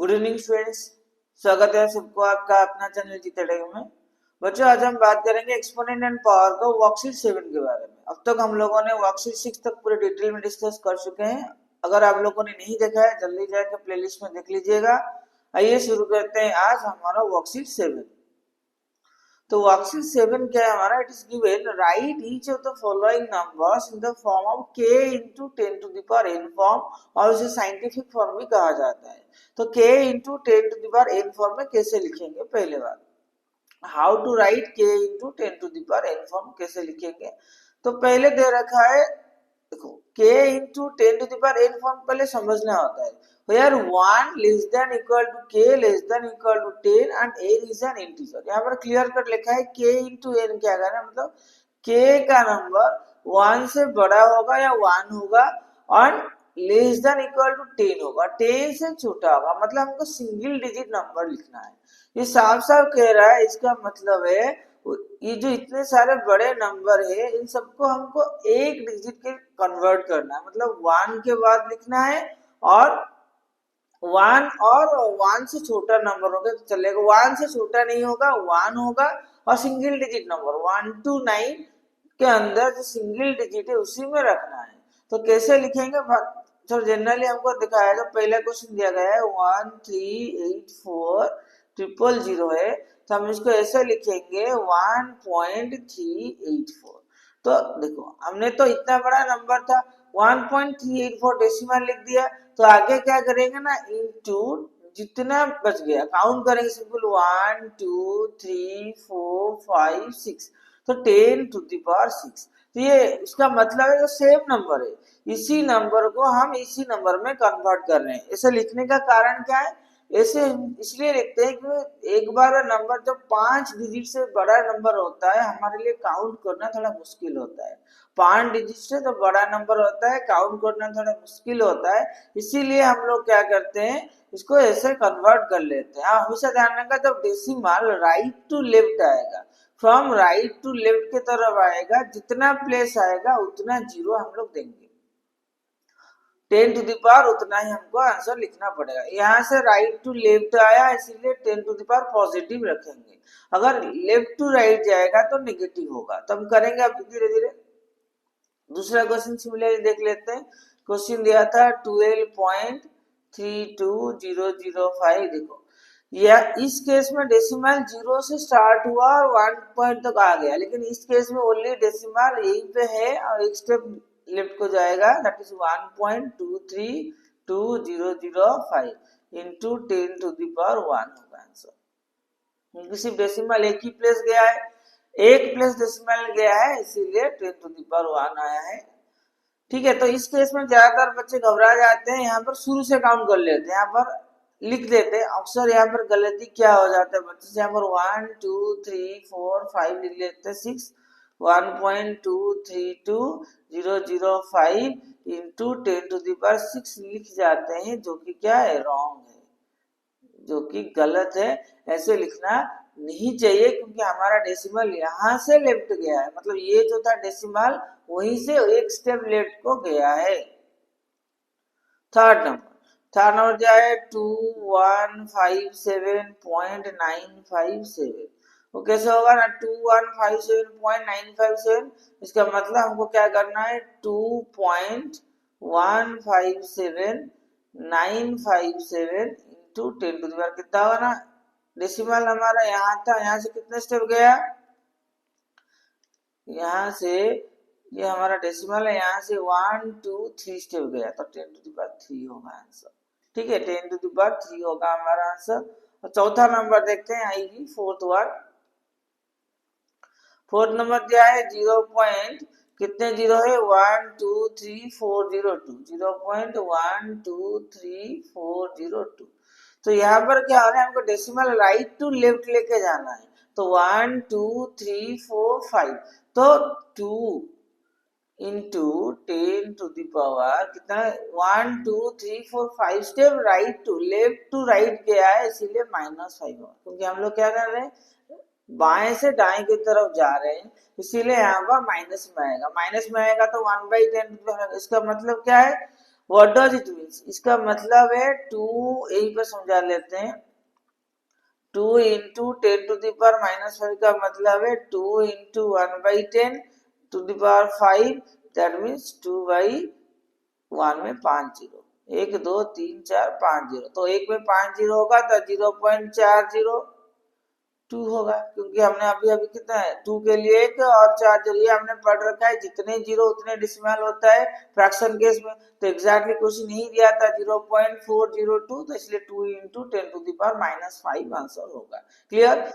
Good evening students, स्वागत है सबको आपका अपना चैनल जीतेटेक में। बच्चों, आज हम बात करेंगे एक्सपोनेंट एंड पावर का वर्कशीट 7 के बारे में। अब तक हम लोगों ने वर्कशीट 6 तक पूरे डिटेल में डिस्कस कर चुके हैं। अगर आप लोगों ने नहीं देखा है जल्दी जाकर प्लेलिस्ट में देख लीजिएगा। आइए शुरू करते हैं आज हमारा वर्कशीट 7। तो वर्कशीट 7 क्या है हमारा? It is given right each of the following numbers in the form of k into 10 to the power n form, और इसे साइंटिफिक फॉर्म भी कहा जाता है। तो k into 10 to the power n form में कैसे लिखेंगे? पहले बात, how to write k into 10 to the power n form कैसे लिखेंगे? तो पहले दे रखा है, देखो k into 10 to the power n form पहले समझना होता है। Where 1 less than equal to k less than equal to 10 and n is an integer। यहाँ पर क्लियर कट लिखा है k into n क्या करना है, मतलब k का नंबर 1 से बड़ा होगा या 1 होगा और लेस देन इक्वल टू 10 होगा, 10 से छोटा होगा, मतलब हमको सिंगल डिजिट नंबर लिखना है। ये साफ साफ कह रहा है, इसका मतलब है ये जो इतने सारे बड़े नंबर है इन सबको हमको एक डिजिट के कन्वर्ट करना है, मतलब 1 के बाद लिखना है और 1 से छोटा नंबर होगा तो चलेगा, 1 से छोटा नहीं होगा, 1 होगा और सिंगल डिजिट नंबर 1 to 9 के अंदर जो सिंगल डिजिट है उसी में रखना है। तो कैसे लिखेंगे? तो जनरली हमको दिखाया जो पहला क्वेश्चन दिया गया है 1384000 है, तो हम इसको ऐसे लिखेंगे 1.384। तो देखो हमने तो इतना बड़ा नंबर था 1.384 डेसिमल लिख दिया, तो आगे क्या करेंगे ना, इनटू जितना बच गया काउंट करेंगे, सिंपल 1 2 3 4 5 6, तो 10 to the power 6। तो ये इसका मतलब है जो सेम नंबर है इसी नंबर को हम इसी नंबर में कन्वर्ट कर रहे हैं। ऐसे लिखने का कारण क्या है? ऐसे इसलिए लिखते हैं कि एक बार नंबर जब 5 डिजिट से बड़ा नंबर होता है हमारे लिए काउंट करना थोड़ा मुश्किल होता है। 5 डिजिट से जो बड़ा नंबर होता है काउंट करना थोड़ा मुश्किल होता है, इसीलिए हम लोग क्या करते हैं, इसको ऐसे कन्वर्ट कर लेते हैं। हमेशा ध्यान रखना, जब डेसिमल राइट टू लेफ्ट आएगा, फ्रॉम राइट टू लेफ्ट की तरफ आएगा, जितना प्लेस आएगा उतना जीरो हम लोग देंगे, 10 to the power उतना ही हमको आंसर लिखना पड़ेगा। यहाँ से राइट टू लेफ्ट आया इसीलिए 10 to the power पॉजिटिव रखेंगे, अगर लेफ्ट टू राइट जाएगा तो नेगेटिव होगा। तो हम करेंगे अब धीरे धीरे। दूसरा क्वेश्चन सिमिलरली देख लेते हैं। क्वेश्चन दिया था 12.32005। देखो या इस केस में डेसिमल 0 से स्टार्ट हुआ और 1 पॉइंट तक आ गया, लेकिन इस केस में ओनली डेसिमल यहीं पे है और एक स्टेप लेफ्ट को जाएगा, that is 1.2320005 into 10 to the power 1 होगा आंसर, क्योंकि सिर्फ डेसिमल एक ही प्लेस गया है, एक प्लेस डेसिमल गया है इसीलिए 10 to the power 1 आया है। ठीक है, तो इस केस में ज्यादातर बच्चे घबरा जाते हैं, यहाँ पर शुरू से काउंट कर लेते हैं, यहाँ पर लिख देते हैं। अक्सर यहाँ पर गलती क्या हो जाता है बच्चे से, यहाँ पर 1 2 3 4 5 लिख लेते हैं, 6 1.2320005 इंटू 10 to the power 6 लिख जाते हैं, जो कि क्या है, रॉन्ग है, जो कि गलत है। ऐसे लिखना नहीं चाहिए क्योंकि हमारा डेसिमल यहाँ से लेफ्ट गया है, मतलब ये जो था डेसिमल वहीं से एक स्टेप लेफ्ट को गया है। थर्ड नंबर क्या है 2157.957। वो कैसे होगा ना, 2157.957, इसका मतलब हमको क्या करना है, 2.157.957 इंटू 10 to the power कितना होगा ना, डेसिमल हमारा यहाँ था, यहाँ से कितने स्टेप गया, यहाँ से ये हमारा डेसिमल है, यहाँ से 1 2 3 स्टेप गया, तो 10 to the power 3 होगा आंसर। ठीक है, 10 to the power 3 होगा हमारा आंसर। और चौथा नंबर देखते हैं, आएगी फोर्थ नंबर क्या है, 0 पॉइंट कितने जीरो है, 123402, 0.123402। तो यहाँ पर क्या हो रहा है, हमको डेसिमल राइट टू लेफ्ट लेके जाना है, तो 1 2 3 4 5, तो 2 इंटू 10 to the power कितना, 1 2 3 4 5 step right to left to right गया है, इसीलिए -5 होगा, क्योंकि हम लोग क्या कर रहे हैं, बाएं से दाएं की तरफ जा रहे हैं, इसीलिए यहाँ पर माइनस में आएगा। माइनस में आएगा तो 1/10, इसका मतलब क्या है, व्हाट डज इट मीन्स, इसका मतलब है 2, यही पर समझा लेते हैं। 2 इंटू 10⁻⁻5 का मतलब है 2 इंटू 1/10⁻5, दैट मीन्स 2/1 में 5 जीरो, 1 2 3 4 5 जीरो, तो एक में 5 जीरो होगा तो 0.402 होगा, क्योंकि हमने अभी अभी कितना है 2 के लिए एक और 4 जीरो, ये हमने पढ़ रखा है जितने जीरो उतने डेसिमल होता है फ्रैक्शन केस में। तो एग्जैक्टली क्वेश्चन नहीं दिया था 0.402, तो इसलिए 2 इंटू 10⁻⁻5 आंसर होगा। क्लियर।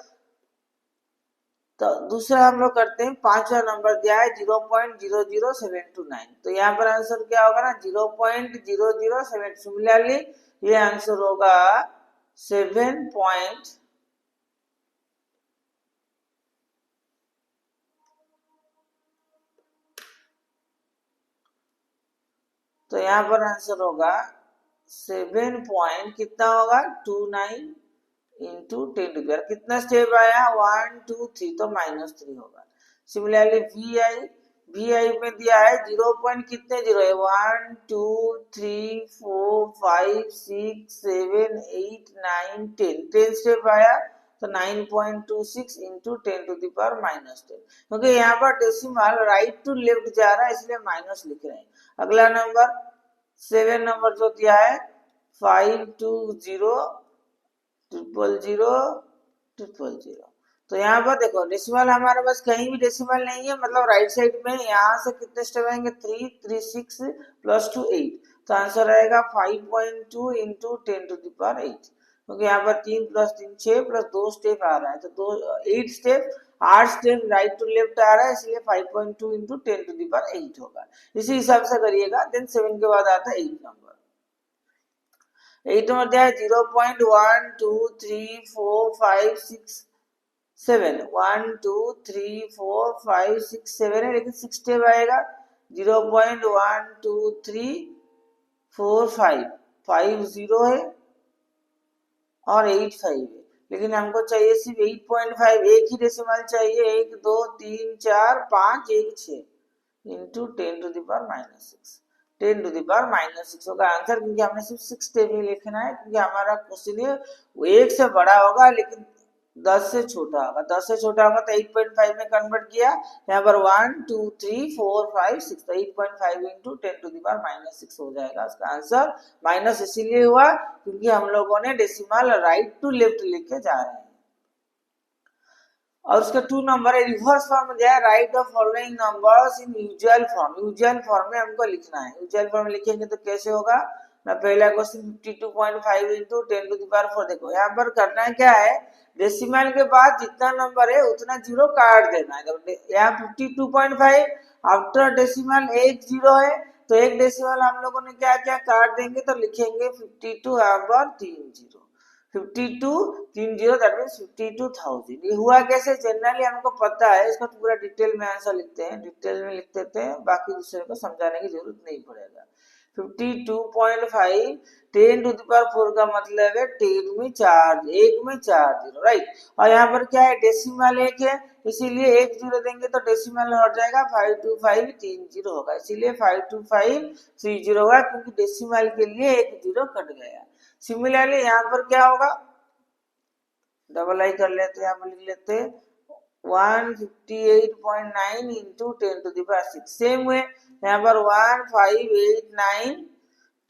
तो दूसरा हम लोग करते हैं, पांचवा नंबर दिया है 0.00729, तो यहाँ पर आंसर क्या होगा ना 0.007। सिमिलरली ये आंसर होगा 7 पॉइंट, तो यहाँ पर आंसर होगा 7 पॉइंट कितना होगा 29 इंटू 10⁻, कितना स्टेप आया 1 2 3, तो -3 होगा। सिमिलरली वी आई में दिया है 0 पॉइंट कितने जीरो है 1 2 3 4 5 6 7 8 9 10, 10 स्टेप आया तो 9.26 इंटू 10⁻⁻10, क्योंकि यहाँ पर डेसिमल राइट टू लेफ्ट जा रहा है इसलिए माइनस लिख रहे हैं। अगला नंबर 7 नंबर जो दिया है 520000000, तो यहाँ पर देखो डेसिमल हमारे पास कहीं भी डेसिमल नहीं है, मतलब राइट साइड में यहाँ से कितने स्टेप आएंगे 3 3 6 प्लस 2 8, तो आंसर आएगा 5.2 इंटू 10⁸, क्योंकि यहाँ पर 3 प्लस 3 6 प्लस 2 स्टेप आ रहा है, तो 8 step, 8 step right to left आ रहा है, इसलिए 5.2 इंटू 10⁸ होगा। इसी हिसाब से करिएगा। देन 7 के बाद आता है 8 नंबर। 8 में दिया है 0.1234567, 1 2 3 4 5 6 7 है, लेकिन 6 स्टेप आएगा 0.12345 है और 85 है, लेकिन हमको चाहिए सिर्फ 8.5, एक ही डेसिमल चाहिए, 1 2 3 4 5 1 6 इंटू 10⁻⁻6, 10⁻⁻6 होगा आंसर, क्योंकि हमने सिर्फ 6 स्टेप ही लिखना है, क्योंकि हमारा क्वेश्चन है वो 1 से बड़ा होगा लेकिन 10 से छोटा होगा, 10 से छोटा होगा तो 8.5 में कन्वर्ट किया, यहाँ पर 1 2 3 4 5 6, तो 8.5 इंटू 10⁻⁻6 हो जाएगा उसका आंसर। माइनस इसीलिए हुआ क्योंकि हम लोगों ने डेसिमल राइट टू लेफ्ट लेके जा रहे हैं। और उसका 2 नंबर है रिवर्स फॉर्म दिया है, right the following numbers in usual form, usual form में हमको लिखना है। यूजुअल फॉर्म में लिखेंगे तो कैसे होगा ना, पहला क्वेश्चन 52.5 इंटू 10⁻4, देखो यहाँ पर करना है क्या है, डेसिमल के बाद जितना नंबर है उतना जीरो काट देना है। यहाँ 52.5 आफ्टर डेसिमल एक जीरो है, तो एक डेसिमल हम लोगों ने क्या क्या काट देंगे, तो लिखेंगे 52 यहाँ पर 3 जीरो, 52 3 जीरो, दैट मीन्स 52,000। ये हुआ कैसे, जनरली हमको पता है, इसको पूरा डिटेल में आंसर लिखते हैं, डिटेल में लिख देते हैं, बाकी दूसरे को समझाने की जरूरत नहीं पड़ेगा। 52.5 10⁻4 का मतलब है 10 में 4, एक में 4 जीरो, राइट। और यहाँ पर क्या है डेसिमल एक है, इसीलिए एक जीरो देंगे तो डेसिमल हट जाएगा, 525 3 जीरो होगा, इसीलिए 525 3 जीरो होगा, क्योंकि डेसिमल के लिए एक जीरो कट गया। सिमिलरली यहाँ पर क्या होगा, डबल आई कर लेते हैं, यहाँ पर लिख लेते हैं 158.9 इंटू 10⁻6, सेम वे यहाँ पर 1589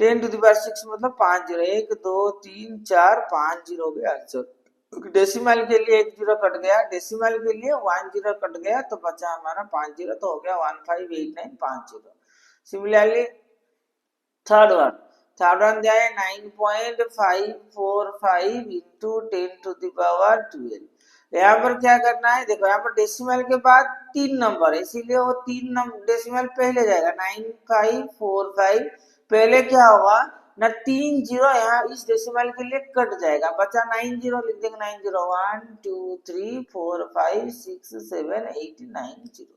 10⁻6 मतलब 5 जीरो, 1 2 3 4 5 जीरो हो गया आंसर। डेसिमल के लिए एक जीरो कट गया, डेसिमल के लिए 1 जीरो कट गया, तो बचा हमारा 5 जीरो, तो हो गया 1589 5 जीरो। सिमिलरली थर्ड वन दिया है 9.545 इंटू 10⁻12, यहाँ पर क्या करना है, देखो यहाँ पर डेसिमल के बाद 3 नंबर है, इसीलिए वो 3 डेसिमल पहले जाएगा 9545, पहले क्या होगा ना 3 जीरो यहाँ इस डेसिमल के लिए कट जाएगा, बचा 9 जीरो, लिख देंगे 9 जीरो 1 2 3 4 5 6 7 8 9 जीरो,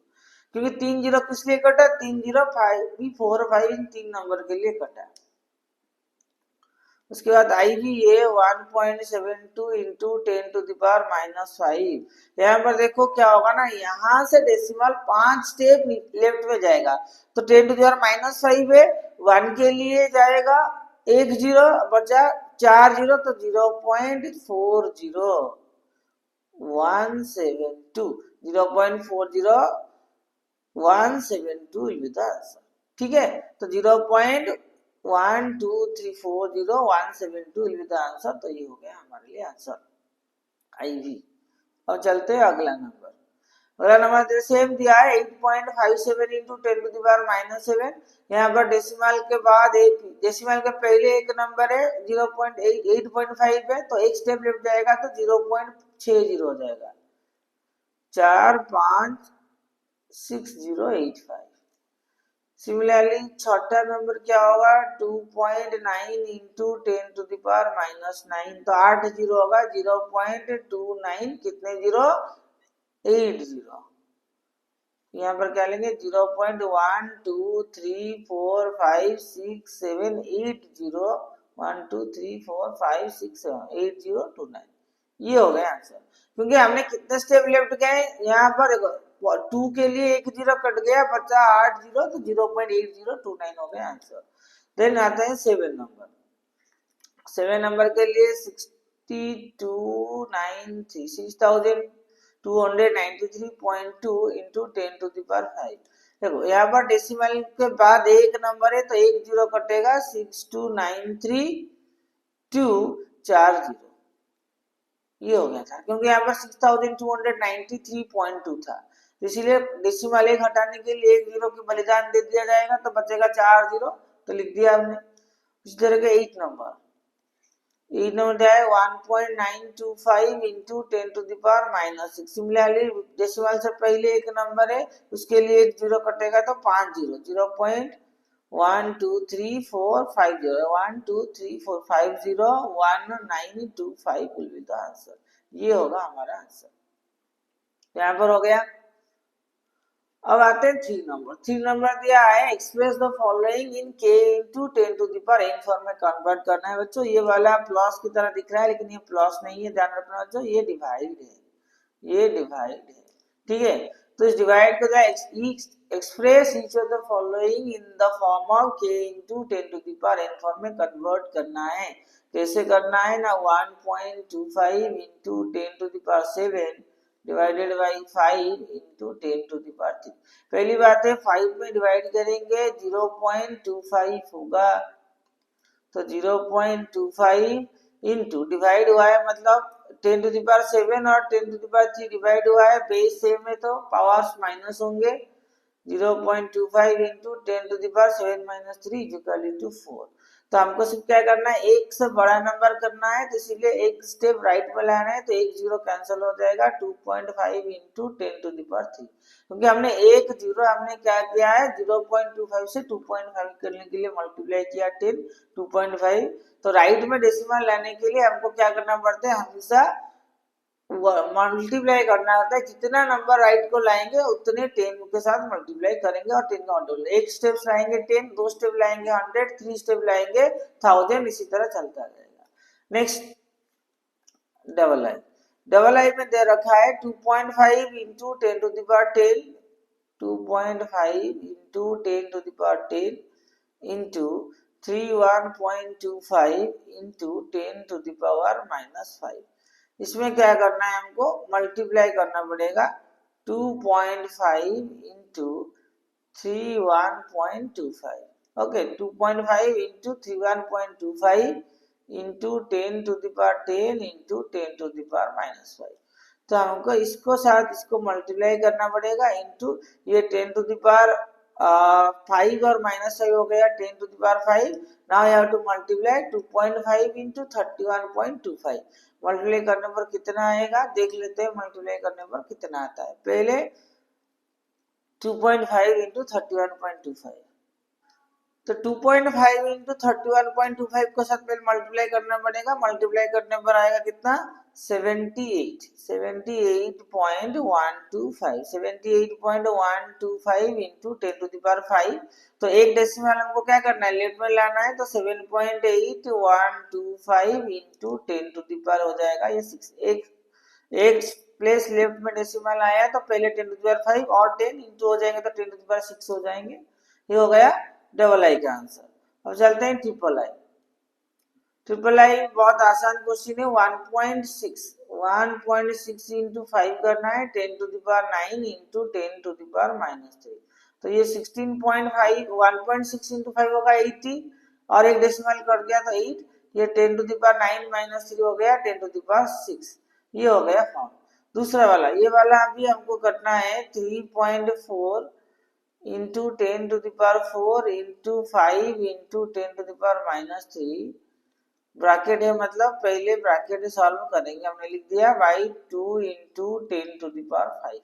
क्योंकि 3 जीरो किस लिए कटा, 3 जीरो 5 4 5 इन 3 नंबर के लिए कटा। उसके बाद आई भी ये 1.72 इंटू 10⁻⁻⁵। यहाँ पर देखो क्या होगा ना, यहाँ से डेसिमल 5 स्टेप लेफ्ट में जाएगा, तो 10⁻⁻5 है, 1 के लिए जाएगा 1 जीरो, बचा 4 जीरो, तो 0.40172, 0.40172 विल बी द आंसर। ठीक है, तो 0.12340 विल बी द आंसर। तो ये हो गया हमारे लिए आंसर आई भी। और चलते हैं अगला नंबर। अगला नंबर सेम दिया है 8.57 इंटू 10⁻⁻7। यहाँ पर डेसिमल के बाद एक, डेसिमल के पहले एक नंबर है 0.8.5 है, तो एक स्टेप लेफ्ट जाएगा तो 0.60 हो जाएगा, 456085। सिमिलरली छठा नंबर क्या होगा, 2.9 इंटू 10⁻⁻9, तो 8 जीरो होगा, 0.29 कितने जीरो, 8 जीरो। यहाँ पर क्या लेंगे 0.123456780 ये हो गया आंसर। क्योंकि हमने कितने स्टेप लेफ्ट गए, यहाँ पर 2 के लिए 1 जीरो कट गया, बचा 8 जीरो, तो 0.8029 हो गया आंसर। देन आता है 7 नंबर। 7 नंबर के लिए 6293 इंटू 10⁵। देखो यहाँ पर डेसिमल के बाद एक नंबर है, तो एक जीरो कटेगा, 6293,240 ये हो गया था, क्योंकि यहाँ पर 6293.2 था, इसीलिए डेसिमल एक हटाने के लिए एक जीरो की बलिदान दे दिया जाएगा, तो बचेगा 4 जीरो, तो लिख दिया हमने। इसी तरह के 8 नंबर है 1.925 इंटू 10⁻⁻6। सिमिलरली डेसिमल से पहले एक नंबर है, उसके लिए एक जीरो कटेगा, तो 5 zero, 0.12345 123450192 will be the answer. ये होगा हमारा आंसर, यहाँ पर हो गया। अब आते हैं 3 नंबर। 3 नंबर दिया है एक्सप्रेस द फॉलोइंग इन के इंटू 10⁻n फॉर्म में कन्वर्ट करना है बच्चों। ये वाला प्लस की तरह दिख रहा है, लेकिन ये प्लस नहीं है, ध्यान रखना बच्चों, ये डिवाइड है, ये डिवाइड है। ठीक है, तो इस डिवाइड को express each of the following in the form of के इंटू 10⁻n फॉर्म में कन्वर्ट करना है। कैसे करना है ना, 1.25 इंटू 10⁻7 डिवाइडेड बाई 5 इंटू 10⁻3। पहली बात है 5 में डिवाइड करेंगे 0.25 होगा, तो 0.25 इंटू डिवाइड हुआ है, मतलब 10⁻7 और 10⁻3 डिवाइड हुआ है, बेस सेम है तो पावर्स माइनस होंगे। 0.25 इंटू 10⁻7 - 3 = 4। तो हमको सिर्फ क्या करना है, एक से बड़ा नंबर करना है, तो इसीलिए एक स्टेप राइट में लाना है, तो एक जीरो कैंसिल हो जाएगा, 2.5 इंटू 10⁻3। क्योंकि हमने एक जीरो हमने क्या किया है, 0.25 से 2.5 करने के लिए मल्टीप्लाई किया 10 2.5। तो राइट में डेसिमल लाने के लिए हमको क्या करना पड़ता है, हमेशा मल्टीप्लाई करना होता है। जितना नंबर राइट को लाएंगे उतने 10 के साथ मल्टीप्लाई करेंगे, और 10 का मल्टीप्लाई, एक स्टेप लाएंगे 10, दो स्टेप लाएंगे 100, 3 स्टेप लाएंगे 1000, इसी तरह चलता रहेगा। नेक्स्ट डबल आई। डबल आई में दे रखा है 2.5 इंटू 10⁻10, 2.5 इंटू 10⁻10 इंटू 31.25 इंटू 10⁻⁻5। इसमें क्या करना है, हमको मल्टीप्लाई करना पड़ेगा, 2.5 into 31.25। Okay, 2.5 into 31.25 into 10⁻10 into 10⁻⁻5। तो हमको इसको साथ इसको मल्टीप्लाई करना पड़ेगा, इंटू ये 10⁻5 और -5 हो गया 10⁻5। Now you have to multiply 2.5 into 31.25। Multiply करने पर कितना आएगा, देख लेते हैं मल्टीप्लाई करने पर कितना आता है। पहले 2.5 इंटू 31.25, तो 2.5 इंटू 31.25 को साथ में मल्टीप्लाई करना पड़ेगा। मल्टीप्लाई करने पर आएगा कितना 78 78.125 इंटू 10⁵ तो एक डेसिमल हमको क्या करना है लेफ्ट में लाना है तो 7.8125 इंटू 10⁵ हो जाएगा। ये 6 एक प्लेस लेफ्ट में डेसिमल आया तो पहले 10⁵ और 10 इंटू हो जाएंगे तो 10⁵ हो जाएंगे। ये हो गया डबल आई का आंसर। अब चलते हैं ट्रिपल आई। ट्रिपल आई बहुत आसान क्वेश्चन है। 1.6 इंटू 5 करना है 10⁹ इंटू 10⁻³ तो ये 16.5 1.6 इंटू 5 होगा 80 और एक डेसिमल कट गया तो 8 ये 10⁻⁹ हो गया 10⁶ ये हो गया फॉर्म। दूसरा वाला ये वाला अभी हमको करना है 3.4 इंटू 10⁴ इंटू 5 इंटू 10⁻³ ब्रैकेट है मतलब पहले ब्रैकेट सॉल्व करेंगे। हमने लिख दिया बाई 2 इंटू 10⁵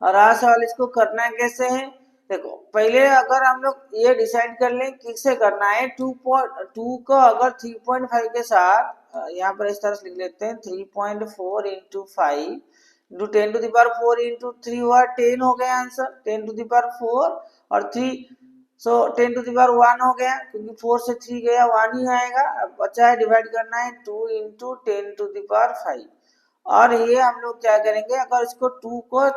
और आज सवाल इसको करना कैसे है देखो। पहले अगर हम लोग ये डिसाइड कर लें किससे करना है 2 को अगर 3.5 के साथ यहाँ पर इस तरह से लिख लेते हैं 3.4 इंटू 5 इंटू 10⁴ इंटू 3 हुआ 10 हो गया आंसर 10⁴ और 3 सो 10⁻⁴ हो गया क्योंकि 4 से 3 गया 1 ही आएगा। अब बचा है डिवाइड करना है 2 इंटू 10⁵ और ये हम लोग क्या करेंगे अगर इसको 2 को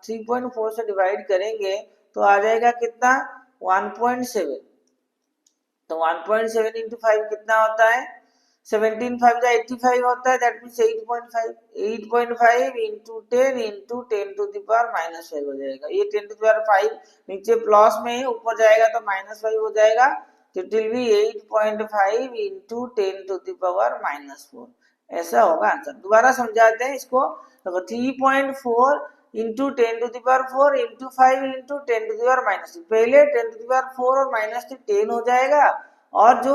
3.4 से डिवाइड करेंगे तो आ जाएगा कितना 1.7 तो 1.7 इंटू 5 कितना होता है 17 5 85 होता है दैट मीन्स 8.5 इंटू 10 इंटू 10⁻⁻5 हो जाएगा। ये 10⁵ नीचे प्लस में है ऊपर जाएगा तो -5 हो जाएगा तो इट विल बी 8.5 इंटू 10⁻⁻4 ऐसा होगा आंसर। दोबारा समझाते हैं इसको। देखो 3.4 इंटू 10⁴ इंटू 5 इंटू 10⁻⁻3 पहले 10⁴ और -3 10 हो जाएगा और जो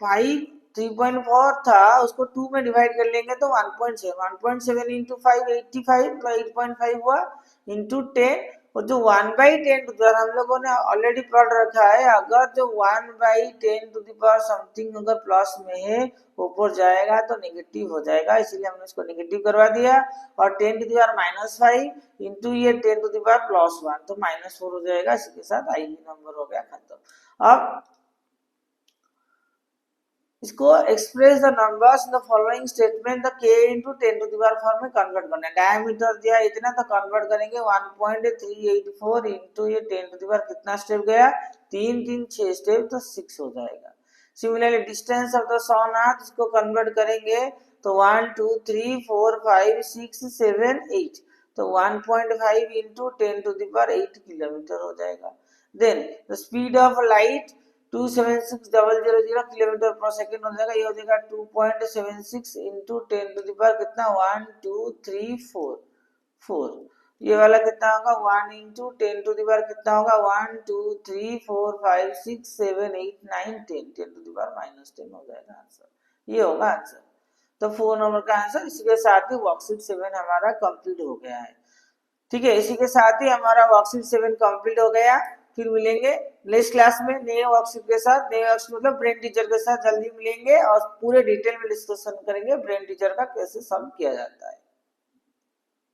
5 3.4 था उसको 2 में डिवाइड कर लेंगे तो 1.7 इंटू 5 85 तो 8.5 हुआ इंटू 10 और जो 1/10 हम लोगों ने ऑलरेडी पढ़ रखा है अगर जो 1/10 समथिंग अगर प्लस में है ऊपर जाएगा तो नेगेटिव हो जाएगा इसलिए हमने इसको नेगेटिव करवा दिया और 10⁻⁻5 इंटू ये 10⁻+1 तो -4 हो जाएगा। इसके साथ आई नंबर हो गया खत्म। अब इसको express the numbers in the following statement the k into 10⁻⁴ form में कन्वर्ट करना है। डायमीटर दिया इतना तो कन्वर्ट करेंगे 1.384 इंटू ये 10⁻⁴ कितना स्टेप गया 3 3 6 स्टेप तो 6 हो जाएगा। सिमिलरली डिस्टेंस ऑफ द सन अर्थ इसको कन्वर्ट करेंगे तो 1 2 3 4 5 6 7 8 तो 1.5 इंटू 10⁸ किलोमीटर हो जाएगा। Then the speed of light 276,000 kilometre per second हो जाएगा। ये हो जाएगा 2.76 इंटू 10⁻⁴ कितना 1 2 3 4 ये वाला कितना होगा 1 इंटू 10⁻⁴ कितना होगा 1 2 3 4 5 6 7 8 9 10 10⁻⁻10 हो जाएगा आंसर। ये होगा आंसर। तो 4 नंबर का आंसर। इसी के साथ ही वर्कशीट 7 हमारा कंप्लीट हो गया है। ठीक है, इसी के साथ ही हमारा वर्कशीट 7 कंप्लीट हो गया। फिर मिलेंगे नेक्स्ट क्लास में नए वर्कशीट के साथ। नए वर्कशीट मतलब ब्रेन टीचर के साथ जल्दी मिलेंगे और पूरे डिटेल में डिस्कशन करेंगे ब्रेन टीचर का कैसे सॉल्व किया जाता है।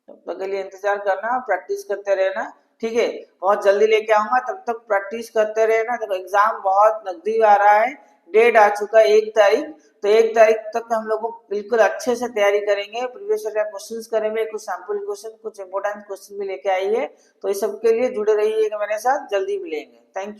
तब तक के लिए इंतजार करना, प्रैक्टिस करते रहना। ठीक है, बहुत जल्दी लेके आऊंगा, तब तक प्रैक्टिस करते रहना। देखो एग्जाम बहुत नजदीक आ रहा है, डेट आ चुका है 1 तारीख, तो 1 तारीख तक हम लोग को बिल्कुल अच्छे से तैयारी करेंगे। प्रीवियस ईयर का क्वेश्चंस करेंगे, कुछ सैंपल क्वेश्चन, कुछ इंपोर्टेंट क्वेश्चन भी लेके आइए। तो इस सब के लिए जुड़े रहिएगा मेरे साथ, जल्दी मिलेंगे। Thank you.